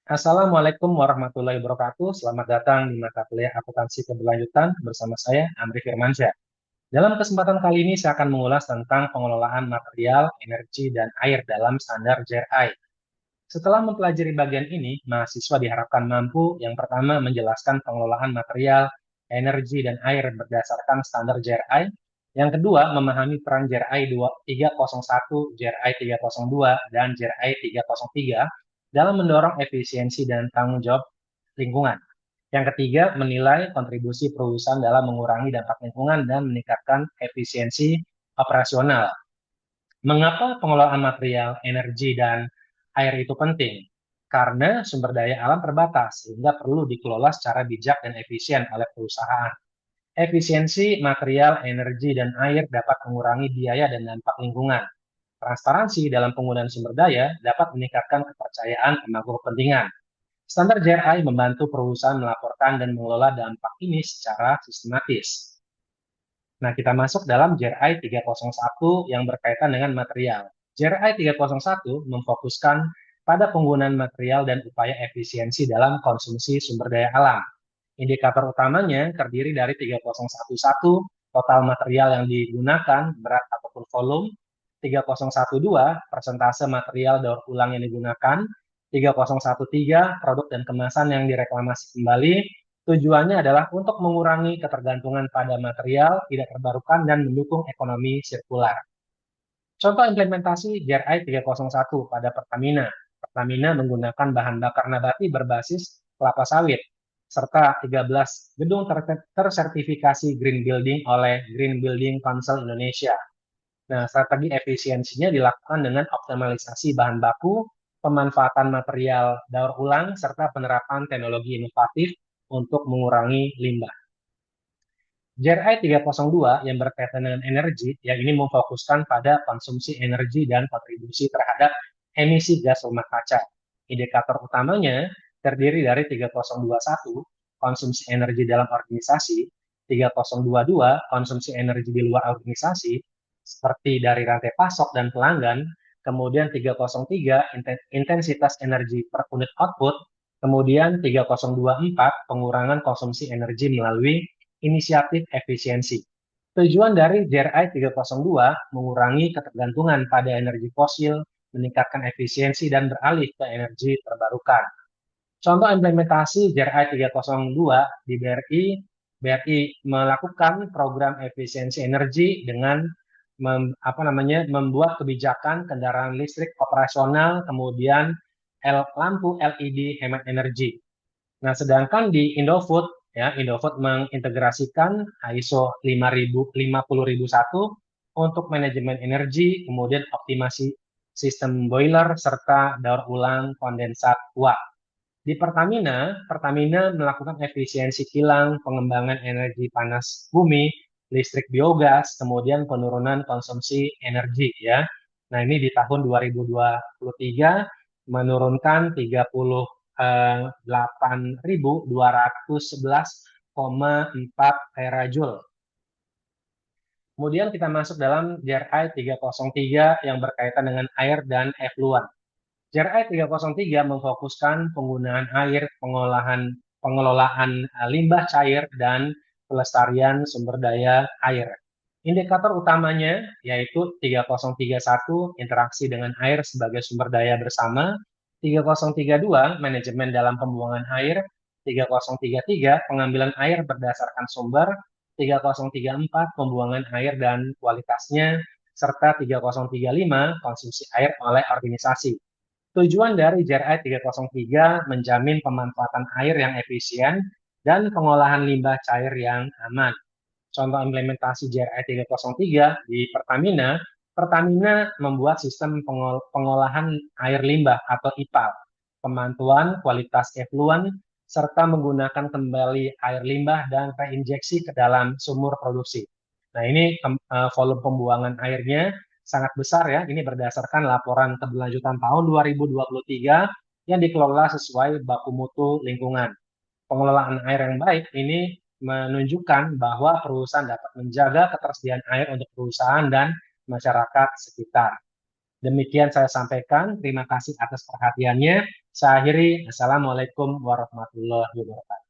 Assalamualaikum warahmatullahi wabarakatuh. Selamat datang di mata kuliah akuntansi keberlanjutan bersama saya, Amri Firmansyah. Dalam kesempatan kali ini, saya akan mengulas tentang pengelolaan material, energi, dan air dalam standar JRI. Setelah mempelajari bagian ini, mahasiswa diharapkan mampu yang pertama menjelaskan pengelolaan material, energi, dan air berdasarkan standar JRI. Yang kedua, memahami peran JRI 301, JRI 302, dan JRI 303 dalam mendorong efisiensi dan tanggung jawab lingkungan. Yang ketiga, menilai kontribusi perusahaan dalam mengurangi dampak lingkungan dan meningkatkan efisiensi operasional. Mengapa pengelolaan material, energi, dan air itu penting? Karena sumber daya alam terbatas, sehingga perlu dikelola secara bijak dan efisien oleh perusahaan. Efisiensi material, energi, dan air dapat mengurangi biaya dan dampak lingkungan. Transparansi dalam penggunaan sumber daya dapat meningkatkan kepercayaan pemangku kepentingan. Standar JRI membantu perusahaan melaporkan dan mengelola dampak ini secara sistematis. Nah, kita masuk dalam JRI 301 yang berkaitan dengan material. JRI 301 memfokuskan pada penggunaan material dan upaya efisiensi dalam konsumsi sumber daya alam. Indikator utamanya terdiri dari 3011, total material yang digunakan, berat ataupun volume, 3012, persentase material daur ulang yang digunakan, 3013, produk dan kemasan yang direklamasi kembali. Tujuannya adalah untuk mengurangi ketergantungan pada material tidak terbarukan dan mendukung ekonomi sirkular. Contoh implementasi JRI 301 pada Pertamina. Pertamina menggunakan bahan bakar nabati berbasis kelapa sawit, serta 13 gedung tersertifikasi Green Building oleh Green Building Council Indonesia. Nah, strategi efisiensinya dilakukan dengan optimalisasi bahan baku, pemanfaatan material daur ulang, serta penerapan teknologi inovatif untuk mengurangi limbah. JRI 302 yang berkaitan dengan energi, yang ini memfokuskan pada konsumsi energi dan kontribusi terhadap emisi gas rumah kaca. Indikator utamanya terdiri dari 3021, konsumsi energi dalam organisasi, 3022, konsumsi energi di luar organisasi, seperti dari rantai pasok dan pelanggan, kemudian 303, intensitas energi per unit output, kemudian 3024, pengurangan konsumsi energi melalui inisiatif efisiensi. Tujuan dari JRI 302 mengurangi ketergantungan pada energi fosil, meningkatkan efisiensi, dan beralih ke energi terbarukan. Contoh implementasi JRI 302 di BRI, BRI melakukan program efisiensi energi dengan membuat kebijakan kendaraan listrik operasional, kemudian lampu LED hemat energi. Nah, sedangkan di Indofood, ya, Indofood mengintegrasikan ISO 50001 untuk manajemen energi, kemudian optimasi sistem boiler, serta daur ulang kondensat uap. Di Pertamina, Pertamina melakukan efisiensi kilang, pengembangan energi panas bumi, listrik biogas, kemudian penurunan konsumsi energi, ya. Nah, ini di tahun 2023 menurunkan 38.211,4 terajoule. Kemudian kita masuk dalam JRI 303 yang berkaitan dengan air dan effluent. JRI 303 memfokuskan penggunaan air, pengelolaan limbah cair, dan pelestarian sumber daya air. Indikator utamanya yaitu 3031, interaksi dengan air sebagai sumber daya bersama, 3032, manajemen dalam pembuangan air, 3033, pengambilan air berdasarkan sumber, 3034, pembuangan air dan kualitasnya, serta 3035, konsumsi air oleh organisasi. Tujuan dari JRI 303 menjamin pemanfaatan air yang efisien dan pengolahan limbah cair yang aman. Contoh implementasi JRI 303 di Pertamina, Pertamina membuat sistem pengolahan air limbah atau IPAL, pemantauan kualitas effluent, serta menggunakan kembali air limbah dan reinjeksi ke dalam sumur produksi. Nah, ini volume pembuangan airnya sangat besar, ya. Ini berdasarkan laporan keberlanjutan tahun 2023 yang dikelola sesuai baku mutu lingkungan. Pengelolaan air yang baik ini menunjukkan bahwa perusahaan dapat menjaga ketersediaan air untuk perusahaan dan masyarakat sekitar. Demikian saya sampaikan. Terima kasih atas perhatiannya. Saya akhiri, Assalamualaikum warahmatullahi wabarakatuh.